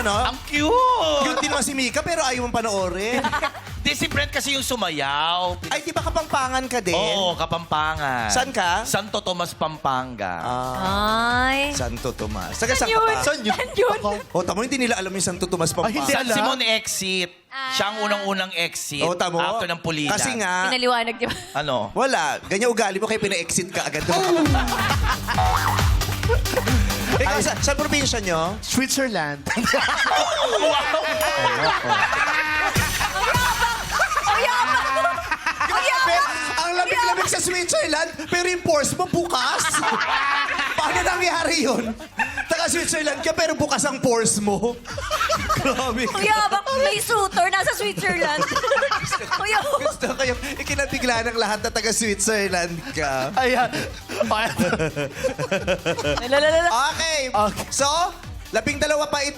no? Ang cute! Cute din naman si Mika, pero ayaw mong panoorin. Di si Brent kasi yung sumayaw. Ay, di ba Kapampangan ka din? Oo, Kapampangan. Saan ka? Santo Tomas, Pampanga. Ay. Santo Tomas. Taga saan ka Yun. pa? Saan yun? Saan yun? O, tamo, hindi nila alam yung Santo Tomas Pampanga. Hindi San alam. Simon exit. Siya ang unang-unang exit. O, tamo. After ng Pulilan. Kasi nga, Pinaliwanag niya. Ano? wala. Ganyan ugali mo kaya pina-exit ka agad. Ikaw, saan probinsya nyo? Switzerland. Grabe! Ang lamig-lamig sa Switzerland, pero yung pores mo bukas. Paano nangyari yun? Taga Switzerland ka, pero bukas ang pores mo. Grabe. Kuya, bak may suitor nasa Switzerland. Kuya, Gusto ko yung ikinabigla ng lahat na taga Switzerland ka. Ayan. lalalala. Okay. Okay. So, 12 pa ito.